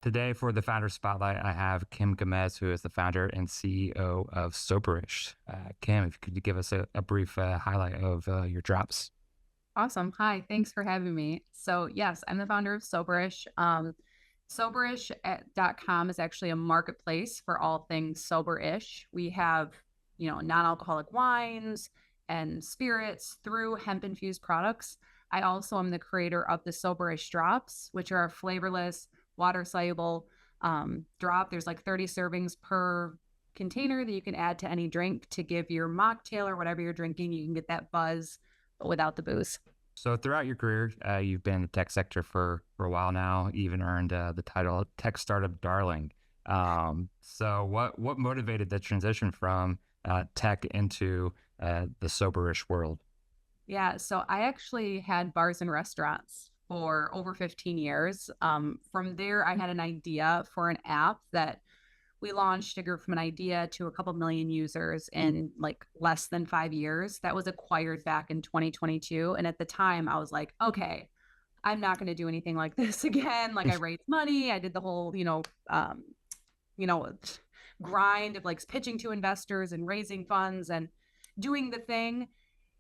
Today, for the founder spotlight, I have Kim Gamez, who is the founder and CEO of Soberish. Kim, if you could give us a brief highlight of your drops. Awesome. Hi, thanks for having me. So, yes, I'm the founder of Soberish. Soberish.com is actually a marketplace for all things soberish. We have, non-alcoholic wines and spirits through hemp-infused products. I also am the creator of the Soberish drops, which are a flavorless, water-soluble drop. There's like 30 servings per container that you can add to any drink to give your mocktail or whatever you're drinking. You can get that buzz but without the booze. So, throughout your career, you've been in the tech sector for a while now. Even earned the title Tech Startup Darling. So, what motivated the transition from tech into the soberish world? Yeah, so I actually had bars and restaurants for over 15 years. From there, I had an idea for an app that we launched. It grew from an idea to a couple million users in like less than 5 years. That was acquired back in 2022. And at the time, I was like, okay, I'm not going to do anything like this again. Like I raised money, I did the whole, you know, grind of like pitching to investors and raising funds and doing the thing.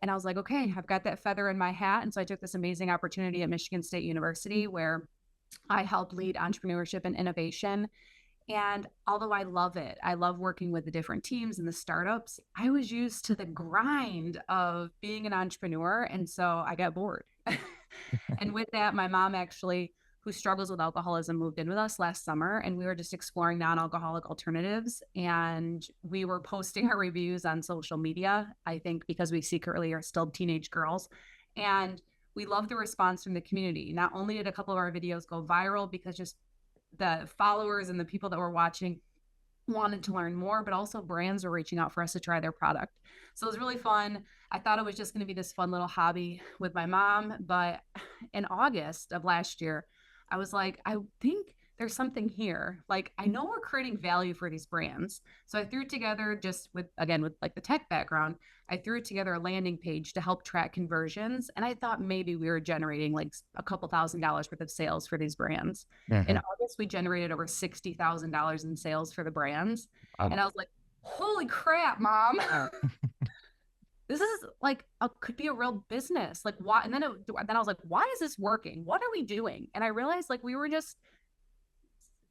And I was like, okay, I've got that feather in my hat. And so I took this amazing opportunity at Michigan State University where I help lead entrepreneurship and innovation. And although I love it, I love working with the different teams and the startups, I was used to the grind of being an entrepreneur. And so I got bored. And with that, my mom actually, who struggles with alcoholism, moved in with us last summer and we were just exploring non-alcoholic alternatives. And we were posting our reviews on social media, I think because we secretly are still teenage girls. And we love the response from the community. Not only did a couple of our videos go viral because just the followers and the people that were watching wanted to learn more, but also brands were reaching out for us to try their product. So it was really fun. I thought it was just going to be this fun little hobby with my mom. But in August of last year, I was like, I think there's something here. Like, I know we're creating value for these brands. So I threw together just with, again, with like the tech background, I threw together a landing page to help track conversions. And I thought maybe we were generating like a couple $1,000s worth of sales for these brands. In Mhm. August, we generated over $60,000 in sales for the brands. And Um, I was like, holy crap, mom. This is like could be a real business. Like why? And then I was like, why is this working? What are we doing? And I realized like we were just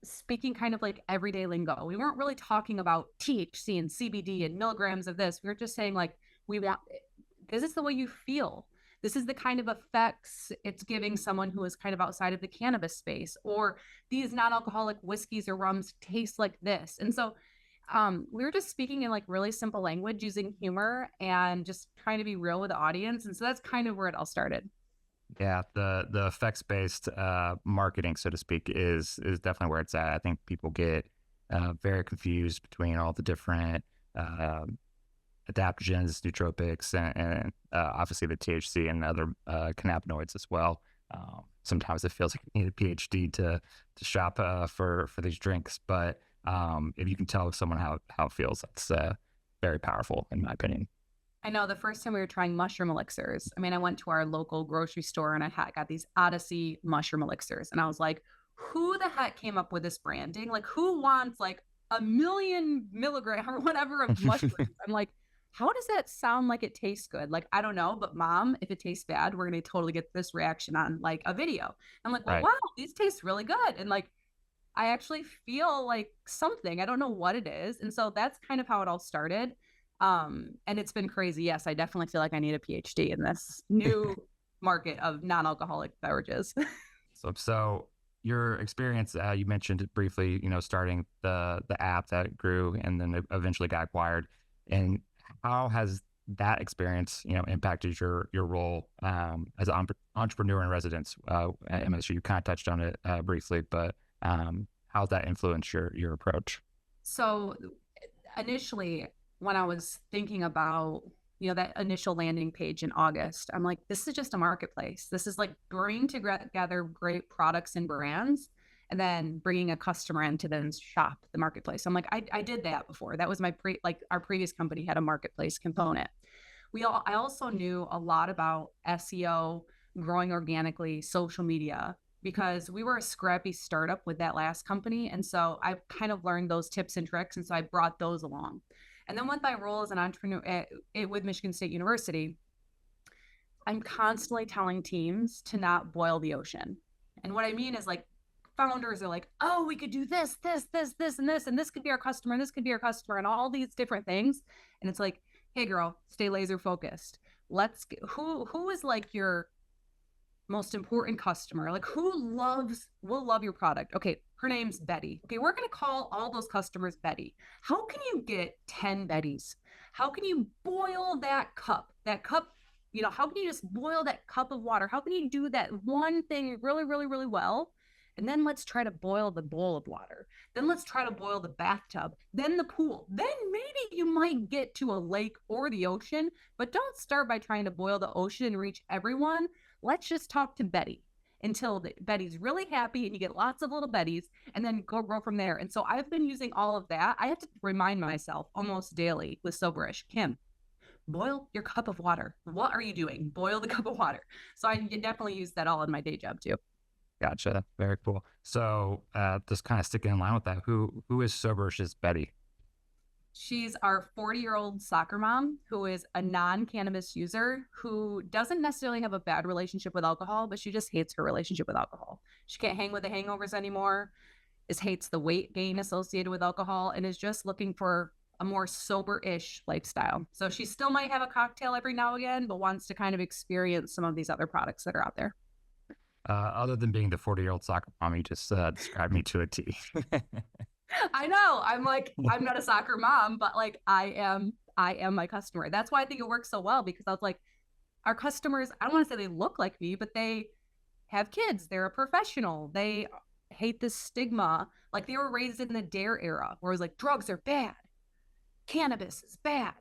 speaking kind of like everyday lingo. We weren't really talking about THC and CBD and milligrams of this. We were just saying like we want this is the way you feel. This is the kind of effects it's giving someone who is kind of outside of the cannabis space, or these non-alcoholic whiskeys or rums taste like this. And so we were just speaking in like really simple language using humor and just trying to be real with the audience. And so that's kind of where it all started. yeah, the effects based marketing, so to speak, is definitely where it's at. I think people get very confused between all the different uh, adaptogens, nootropics, and obviously the THC and other cannabinoids as well. Sometimes it feels like you need a PhD to shop for these drinks, but if you can tell someone how it feels, that's very powerful in my opinion. I know the first time we were trying mushroom elixirs, I mean, I went to our local grocery store and got these Odyssey mushroom elixirs. And I was like, who the heck came up with this branding? Like, who wants like a million milligram or whatever of mushrooms? I'm like, how does that sound like it tastes good? Like, I don't know, but mom, if it tastes bad, we're going to totally get this reaction on like a video. I'm like, well, Right. wow, these taste really good. And like, I actually feel like something. I don't know what it is. And so that's kind of how it all started. And it's been crazy. Yes, I definitely feel like I need a PhD in this new market of non-alcoholic beverages. So your experience, you mentioned it briefly, starting the app that grew and then it eventually got acquired. And how has that experience, impacted your role as an entrepreneur in residence at MSU? You kind of touched on it briefly, but how's that influenced your approach? So initially, when I was thinking about, that initial landing page in August, I'm like, this is just a marketplace. This is like bringing together great products and brands and then bringing a customer in to then shop the marketplace. I'm like, I did that before. That was like our previous company had a marketplace component. I also knew a lot about SEO, growing organically, social media. because we were a scrappy startup with that last company. And so I've kind of learned those tips and tricks. And so I brought those along. And then with my role as an entrepreneur with Michigan State University, I'm constantly telling teams to not boil the ocean. And what I mean is like founders are like, oh, we could do this, and this could be our customer, and this could be our customer, and all these different things. And it's like, hey girl, stay laser focused. Who is like your most important customer? Like will love your product? Okay, her name's Betty. Okay, we're gonna call all those customers Betty. How can you get 10 Bettys? How can you boil that cup? How can you just boil that cup of water? How can you do that one thing really, really, really well? And then let's try to boil the bowl of water. Then let's try to boil the bathtub, then the pool. Then maybe you might get to a lake or the ocean, but don't start by trying to boil the ocean and reach everyone. Let's just talk to Betty until Betty's really happy and you get lots of little Bettys, and then grow from there. And so I've been using all of that. I have to remind myself almost daily with Soberish, Kim, boil your cup of water. What are you doing? Boil the cup of water. So I definitely use that all in my day job too. Gotcha. Very cool. So just kind of sticking in line with that, who is Soberish's Betty? She's our 40-year-old soccer mom who is a non-cannabis user who doesn't necessarily have a bad relationship with alcohol, but she just hates her relationship with alcohol. She can't hang with the hangovers anymore, hates the weight gain associated with alcohol, and is just looking for a more sober-ish lifestyle. So she still might have a cocktail every now and again, but wants to kind of experience some of these other products that are out there. Other than being the 40-year-old soccer mom, you just described me to a T. I know. I'm like, I'm not a soccer mom, but like I am my customer. That's why I think it works so well, because I was like, our customers, I don't want to say they look like me, but they have kids. They're a professional. They hate this stigma. Like they were raised in the DARE era where it was like drugs are bad. Cannabis is bad.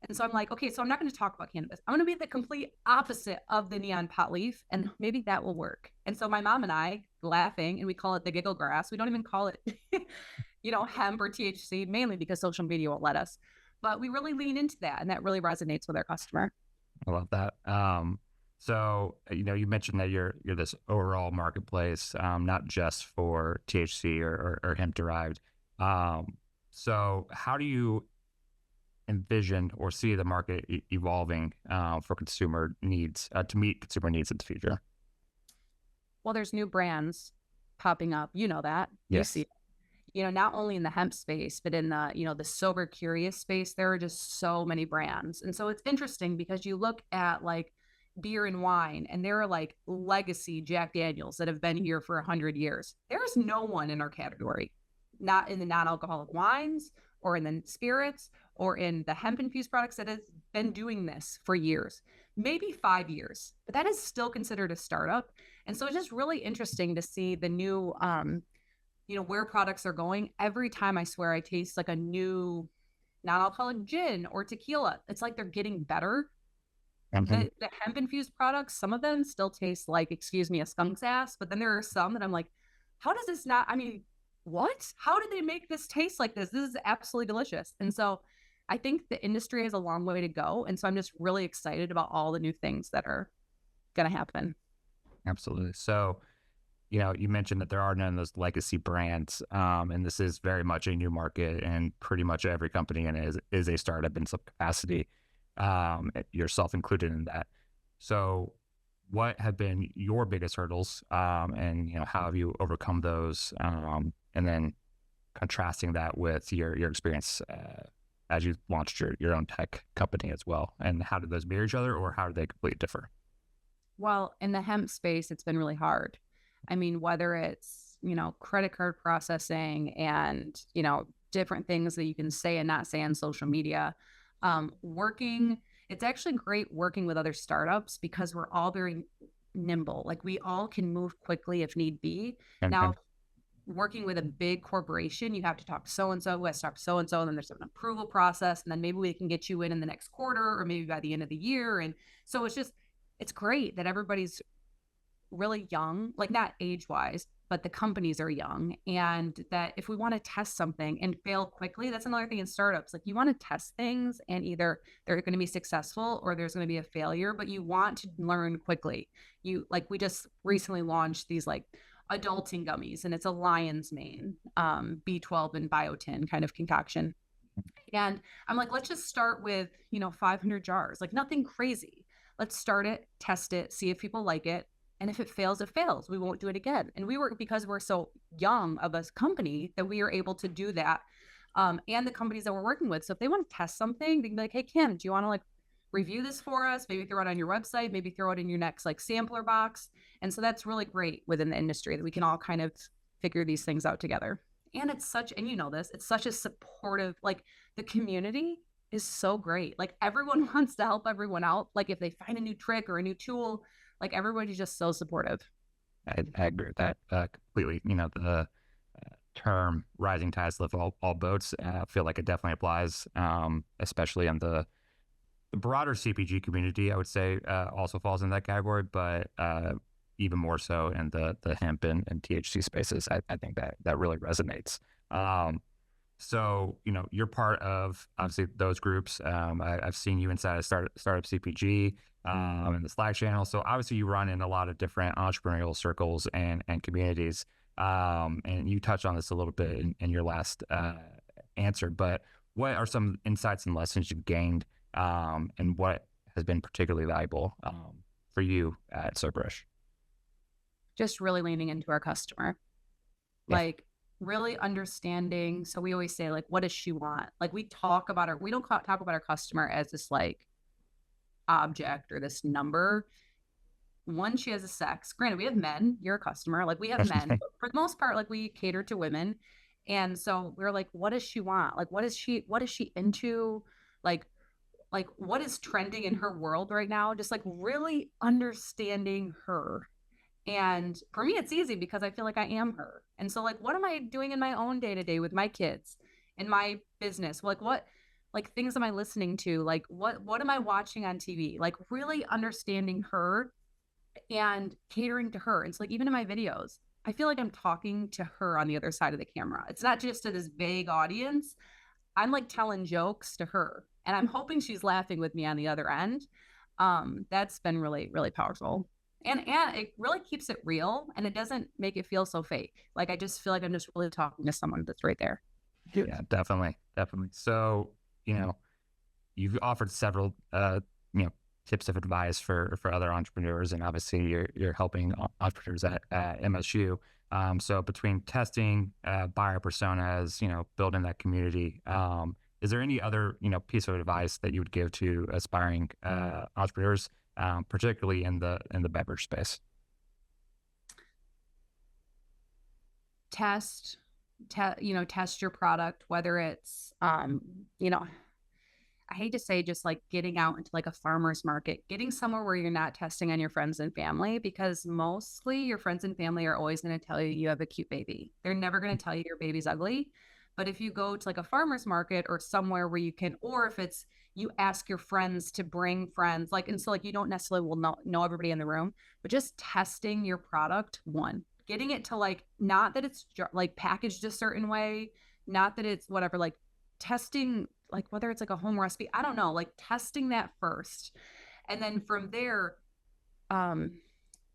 And so I'm like, okay, so I'm not going to talk about cannabis. I'm going to be the complete opposite of the neon pot leaf, and maybe that will work. And so my mom and I laughing, and we call it the giggle grass. We don't even call it, hemp or THC, mainly because social media won't let us. But we really lean into that, and that really resonates with our customer. I love that. So you mentioned that you're this overall marketplace, not just for THC or hemp derived. So how do you envision or see the market evolving for consumer needs to meet consumer needs in the future? Well, there's new brands popping up. You know that. Yes. You see not only in the hemp space, but in the, the sober curious space, there are just so many brands. And so it's interesting because you look at like beer and wine, and there are like legacy Jack Daniels that have been here for 100 years. There's no one in our category, not in the non-alcoholic wines or in the spirits or in the hemp-infused products, that has been doing this for years, maybe 5 years, but that is still considered a startup. And so it's just really interesting to see the new, where products are going. Every time I swear I taste like a new non-alcoholic gin or tequila, it's like they're getting better. The hemp-infused products, some of them still taste like, excuse me, a skunk's ass, but then there are some that I'm like, how does this not, what? How did they make this taste like this? This is absolutely delicious. And so I think the industry has a long way to go. And so I'm just really excited about all the new things that are going to happen. Absolutely. So, you mentioned that there are none of those legacy brands, and this is very much a new market, and pretty much every company in it is a startup in some capacity, yourself included in that. So what have been your biggest hurdles, and how have you overcome those, and then contrasting that with your experience as you launched your own tech company as well, and how did those mirror each other, or how do they completely differ? Well, in the hemp space, it's been really hard. Whether it's, credit card processing and, different things that you can say and not say on social media, it's actually great working with other startups because we're all very nimble. Like we all can move quickly if need be. And Now, working with a big corporation, you have to talk to so-and-so, who has to talk to so-and-so, and then there's an approval process, and then maybe we can get you in the next quarter or maybe by the end of the year. And so it's great that everybody's really young, like not age-wise, but the companies are young, and that if we want to test something and fail quickly, that's another thing in startups. Like you want to test things and either they're going to be successful or there's going to be a failure, but you want to learn quickly. We just recently launched these like adulting gummies, and it's a lion's mane, B12 and biotin kind of concoction. And I'm like, let's just start with, 500 jars, like nothing crazy. Let's start it, test it, see if people like it. And if it fails, it fails. We won't do it again. And because we're so young of a company that we are able to do that. And the companies that we're working with. So if they want to test something, they can be like, hey, Kim, do you want to like review this for us? Maybe throw it on your website, maybe throw it in your next like sampler box. And so that's really great within the industry that we can all kind of figure these things out together. And it's such, and it's such a supportive, like the community is so great. Like everyone wants to help everyone out. Like if they find a new trick or a new tool, like everybody's just so supportive. I agree with that completely. The term rising tides lift all boats. I feel like it definitely applies, especially in the broader CPG community. I would say also falls in that category, but even more so in the hemp and THC spaces. I think that really resonates. So, you're part of obviously those groups. I've seen you inside of Startup CPG in the Slack channel. So obviously you run in a lot of different entrepreneurial circles and communities. And you touched on this a little bit in your last answer, but what are some insights and lessons you've gained and what has been particularly valuable for you at Soberish? Just really leaning into our customer. Yeah. Like really understanding. So we always say, like, what does she want? Like we talk about we don't talk about our customer as this like object or this number. One, she has a sex. Granted, we have men, you're a customer. Like we have men, but for the most part, like we cater to women. And so we're like, what does she want? Like, what is she into? Like what is trending in her world right now? Just like really understanding her. And for me, it's easy because I feel like I am her. And so, like, what am I doing in my own day to day with my kids in my business? Like, what, like, things am I listening to? Like, what am I watching on TV? Like, really understanding her and catering to her. It's like, even in my videos, I feel like I'm talking to her on the other side of the camera. It's not just to this vague audience. I'm like telling jokes to her, and I'm hoping she's laughing with me on the other end. That's been really, really powerful. And it really keeps it real, and it doesn't make it feel so fake. Like I just feel like I'm just really talking to someone that's right there. Yeah, definitely. So, you've offered several, tips of advice for other entrepreneurs, and obviously you're helping entrepreneurs at MSU. So between testing, buyer personas, building that community, is there any other, piece of advice that you would give to aspiring entrepreneurs, particularly in the beverage space? Test your product, whether it's I hate to say just like getting out into like a farmer's market, getting somewhere where you're not testing on your friends and family, because mostly your friends and family are always going to tell you you have a cute baby. They're never going to tell you your baby's ugly. But if you go to like a farmer's market or somewhere where you can, or if it's you ask your friends to bring friends, like, and so like you don't necessarily will know everybody in the room, but just testing your product, getting it to like, not that it's like packaged a certain way, not that it's whatever, like testing, like whether it's like a home recipe, I don't know, like testing that first. And then from there,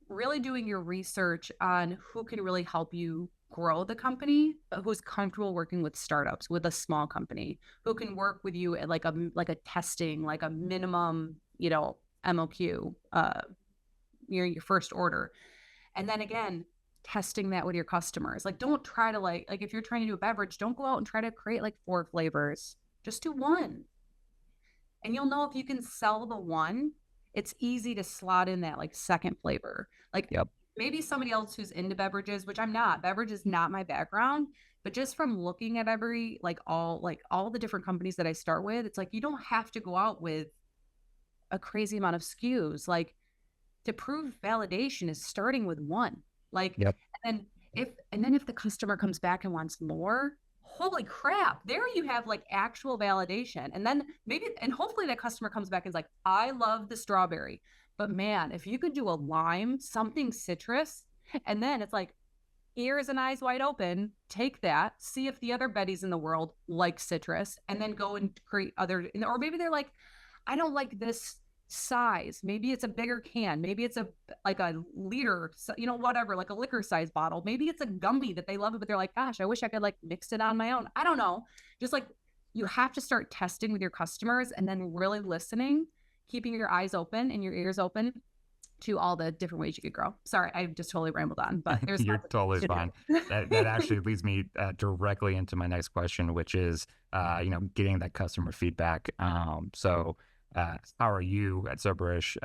really doing your research on who can really help you grow the company, but who's comfortable working with startups, with a small company, who can work with you at like a testing, like a minimum, MOQ, your first order. And then again, testing that with your customers. Like don't try to like if you're trying to do a beverage, don't go out and try to create like 4 flavors. Just do one. And you'll know if you can sell the one, it's easy to slot in that like second flavor. Like Yep. maybe somebody else who's into beverages, which I'm not. Beverage is not my background, but just from looking at all the different companies that I start with, it's like you don't have to go out with a crazy amount of SKUs. Like to prove validation is starting with one. Like, Yep. and then if the customer comes back and wants more, holy crap, there you have like actual validation. And then hopefully that customer comes back and is like, I love the strawberry, but man, if you could do a lime, something citrus, and then it's like ears and eyes wide open, take that, see if the other Bettys in the world like citrus, and then go and create or maybe they're like, I don't like this size. Maybe it's a bigger can. Maybe it's like a liter, whatever, like a liquor size bottle. Maybe it's a gummy that they love it, but they're like, gosh, I wish I could like mix it on my own. I don't know. Just like you have to start testing with your customers and then really listening, keeping your eyes open and your ears open to all the different ways you could grow. Sorry, I just totally rambled on, but there's You're totally to fine. do. That actually leads me directly into my next question, which is, getting that customer feedback. How are you at Soberish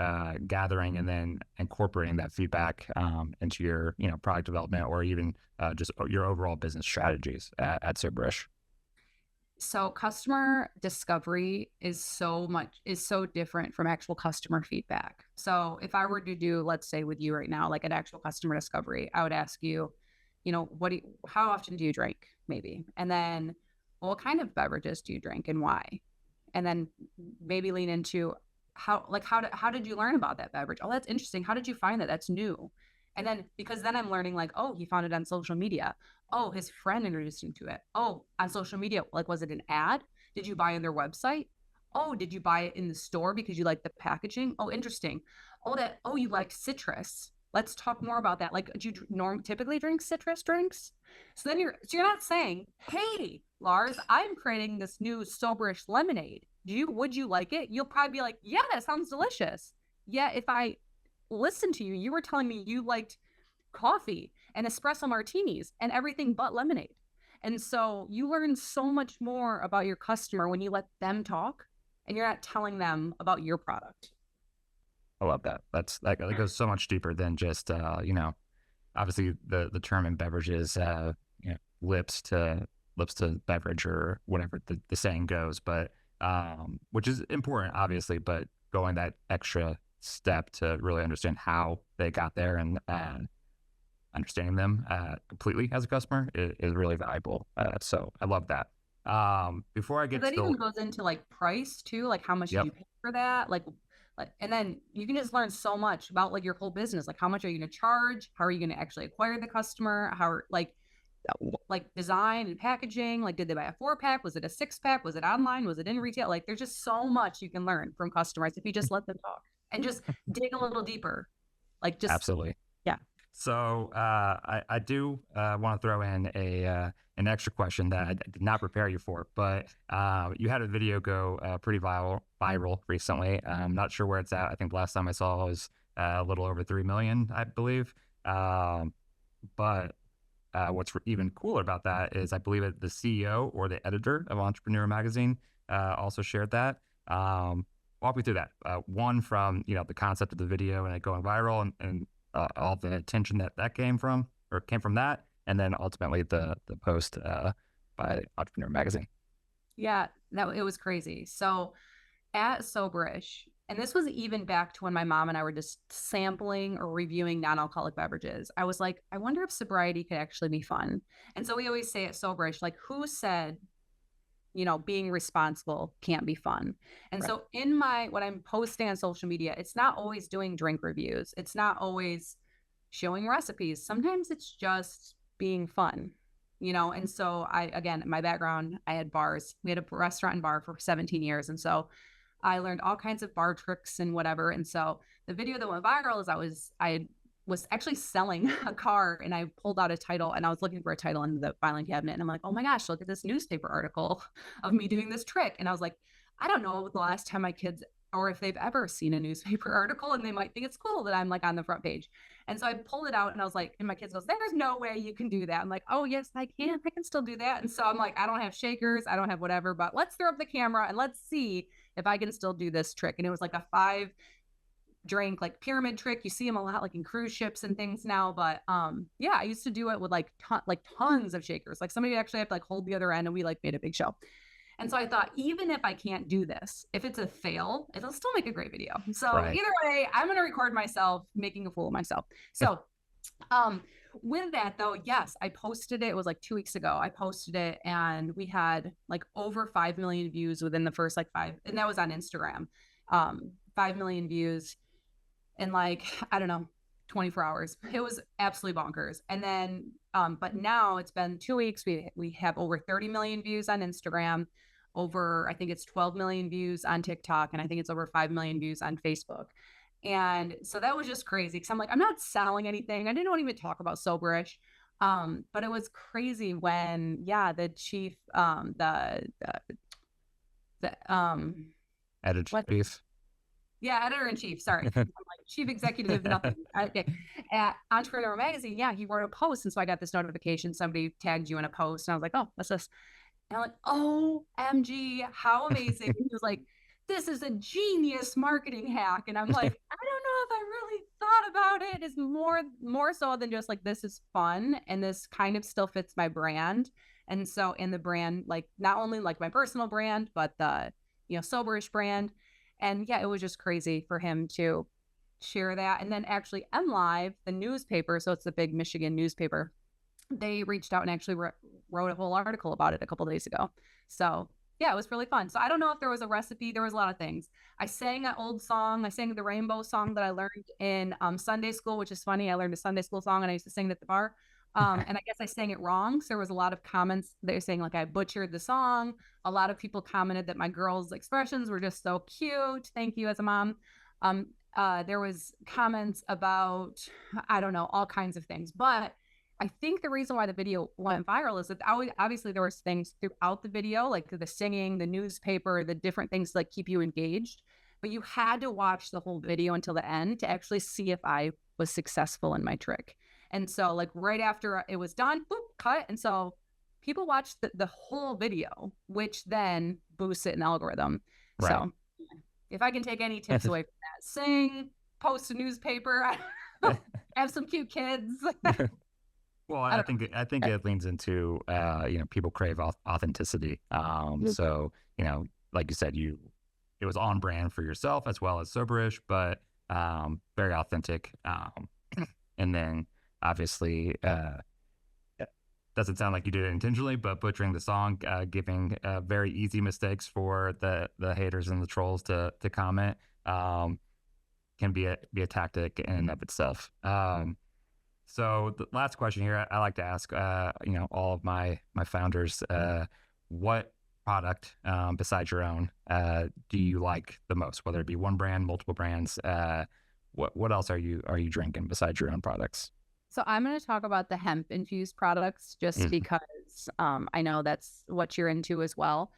gathering and then incorporating that feedback into your, product development or even just your overall business strategies at Soberish? So customer discovery is so different from actual customer feedback. So if I were to do, let's say with you right now, like an actual customer discovery, I would ask you, how often do you drink? Maybe. And then what kind of beverages do you drink and why? And then maybe lean into how did you learn about that beverage? Oh, that's interesting. How did you find that? That's new. And then because then I'm learning like, oh, he found it on social media. Oh, his friend introduced him to it. Oh, on social media, like was it an ad? Did you buy on their website? Oh, did you buy it in the store because you like the packaging? Oh, interesting. Oh, you like citrus. Let's talk more about that. Like, do you typically drink citrus drinks? So you're not saying, hey, Lars, I'm creating this new Soberish lemonade. Would you like it? You'll probably be like, yeah, that sounds delicious. Yeah, if I listened to you, you were telling me you liked coffee and espresso martinis and everything but lemonade. And so you learn so much more about your customer when you let them talk and you're not telling them about your product. I love that. That goes so much deeper than just, obviously the term in beverages, lips to beverage or whatever the saying goes, but which is important, obviously, but going that extra step to really understand how they got there and understanding them completely as a customer is really valuable. So I love that. Before I get That to the, even goes into like price too, like how much did yep, you pay for that? And then you can just learn so much about like your whole business. Like how much are you going to charge? How are you going to actually acquire the customer? Like design and packaging. Like did they buy a 4-pack? Was it a 6-pack? Was it online? Was it in retail? Like there's just so much you can learn from customers if you just let them talk and just dig a little deeper. Like just absolutely. yeah. So I do want to throw in an extra question that I did not prepare you for, but you had a video go pretty viral recently. I'm not sure where it's at. I think the last time I saw it was a little over 3 million, I believe. But what's even cooler about that is I believe the CEO or the editor of Entrepreneur Magazine also shared that. Walk me through that. One from the concept of the video and it going viral and all the attention that came from that, and then ultimately the post by Entrepreneur Magazine. Yeah, it was crazy. So at Soberish, and this was even back to when my mom and I were just sampling or reviewing non-alcoholic beverages. I was like, I wonder if sobriety could actually be fun. And so we always say at Soberish, like, who said, being responsible can't be fun? And Right. so in what I'm posting on social media, it's not always doing drink reviews. It's not always showing recipes. Sometimes it's just being fun. And so again, my background, I had bars. We had a restaurant and bar for 17 years. And so I learned all kinds of bar tricks and whatever. And so the video that went viral is I was actually selling a car and I pulled out a title and I was looking for a title in the filing cabinet. And I'm like, oh my gosh, look at this newspaper article of me doing this trick. And I was like, I don't know the last time my kids or if they've ever seen a newspaper article and they might think it's cool that I'm like on the front page. And so I pulled it out and I was like, and my kids goes, there's no way you can do that. I'm like, oh yes, I can still do that. And so I'm like, I don't have shakers, I don't have whatever, but let's throw up the camera and let's see if I can still do this trick. And it was like a 5-drink like pyramid trick. You see them a lot like in cruise ships and things now, but yeah, I used to do it with like tons of shakers. Like somebody actually have to like hold the other end and we like made a big show. And so I thought, even if I can't do this, if it's a fail, it'll still make a great video. So Right. either way, I'm going to record myself making a fool of myself. So with that though, yes, I posted it. It was like 2 weeks ago. I posted it and we had like over 5 million views within the first like 5, and that was on Instagram. 5 million views in like, I don't know, 24 hours. It was absolutely bonkers. And then, but now it's been 2 weeks. We have over 30 million views on Instagram, over, I think it's 12 million views on TikTok, and I think it's over 5 million views on Facebook. And so that was just crazy because I'm like, I'm not selling anything. I didn't even talk about Soberish. But it was crazy when, yeah, the chief, the Editor what chief. yeah, editor in chief. Sorry, I'm like chief executive, nothing. Okay, at Entrepreneur Magazine, yeah, he wrote a post, and so I got this notification. Somebody tagged you in a post, and I was like, oh, what's this? And I'm like, OMG, how amazing. He was like, this is a genius marketing hack. And I'm like, I don't know if I really thought about it. It's more so than just like, this is fun. And this kind of still fits my brand. And so in the brand, like not only like my personal brand, but the, Soberish brand. And yeah, it was just crazy for him to share that. And then actually M Live, the newspaper, so it's the big Michigan newspaper, they reached out and actually wrote a whole article about it a couple days ago. So yeah, it was really fun. So I don't know if there was a recipe. There was a lot of things. I sang an old song. I sang the rainbow song that I learned in Sunday school, which is funny. I learned a Sunday school song and I used to sing it at the bar. And I guess I sang it wrong. So there was a lot of comments. They were saying like I butchered the song. A lot of people commented that my girls' expressions were just so cute. Thank you as a mom. There was comments about, I don't know, all kinds of things. But I think the reason why the video went viral is that obviously there was things throughout the video, like the singing, the newspaper, the different things to like keep you engaged. But you had to watch the whole video until the end to actually see if I was successful in my trick. And so like right after it was done, boop, cut. And so people watched the whole video, which then boosts it in the algorithm. Right. So if I can take any tips away from that, sing, post a newspaper, have some cute kids. Well, I think it leans into people crave authenticity. So like you said, it was on brand for yourself as well as Soberish, but very authentic. And then obviously, doesn't sound like you did it intentionally, but butchering the song, giving very easy mistakes for the haters and the trolls to comment can be a tactic in and of itself. So the last question here, I like to ask, all of my founders, what product besides your own do you like the most? Whether it be one brand, multiple brands, what else are you drinking besides your own products? So I'm going to talk about the hemp infused products just because I know that's what you're into as well.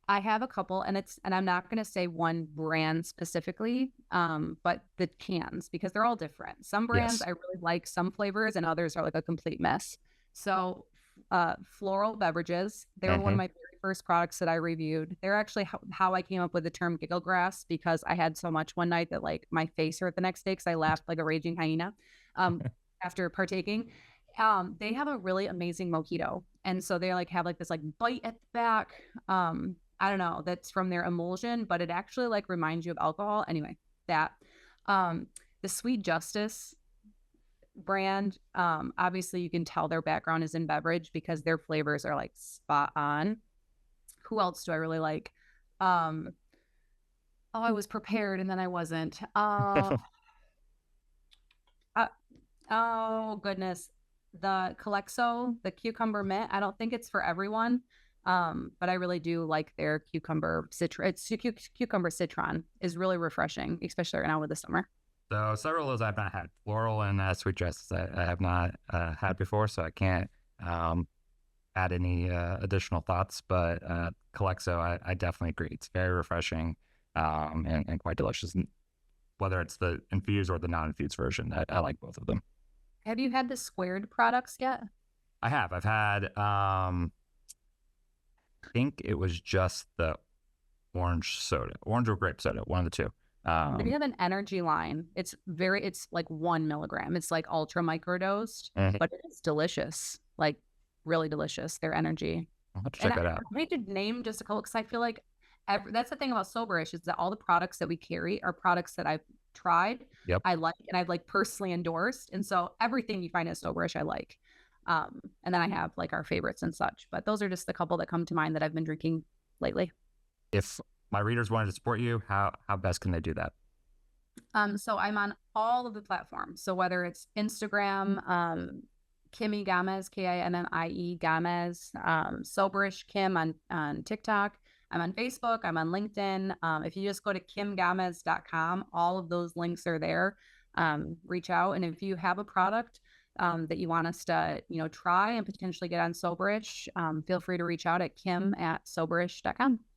I have a couple, and I'm not going to say one brand specifically, but the cans, because they're all different. Some brands I really like some flavors, and others are like a complete mess. So, floral beverages, they were one of my very first products that I reviewed. They're actually how I came up with the term giggle grass, because I had so much one night that like my face hurt the next day because I laughed like a raging hyena after partaking. They have a really amazing mojito, and so they like have like this like bite at the back. I don't know, that's from their emulsion, but it actually like reminds you of alcohol. Anyway, that the Sweet Justice brand, obviously you can tell their background is in beverage because their flavors are like spot on. Who else do I really like? I was prepared and then I wasn't. Oh goodness, the Calexo, the cucumber mint. I don't think it's for everyone. But I really do like their cucumber citron. Cucumber citron is really refreshing, especially right now with the summer. So several of those I've not had. Floral and Sweet Justice I have not had before, so I can't add any additional thoughts. But Calexo, I definitely agree. It's very refreshing and quite delicious. Whether it's the infused or the non-infused version, I like both of them. Have you had the squared products yet? I have. I've had. I think it was just the orange or grape soda, one of the two. They have an energy line. It's like 1 milligram. It's like ultra microdosed, but it's delicious. Like really delicious. Their energy. I'll have to check that out. I hate to name just a couple because I feel like that's the thing about Soberish is that all the products that we carry are products that I've tried, I like, and I've like personally endorsed. And so everything you find at Soberish, I like. And then I have like our favorites and such, but those are just the couple that come to mind that I've been drinking lately. If my readers wanted to support you, how best can they do that? So I'm on all of the platforms. So whether it's Instagram, Kimmy Gamez, Kimmie Gamez, Soberish Kim on TikTok. I'm on Facebook, I'm on LinkedIn. If you just go to kimgamez.com, all of those links are there. Reach out. And if you have a product that you want us to, try and potentially get on Soberish, feel free to reach out at kim@soberish.com.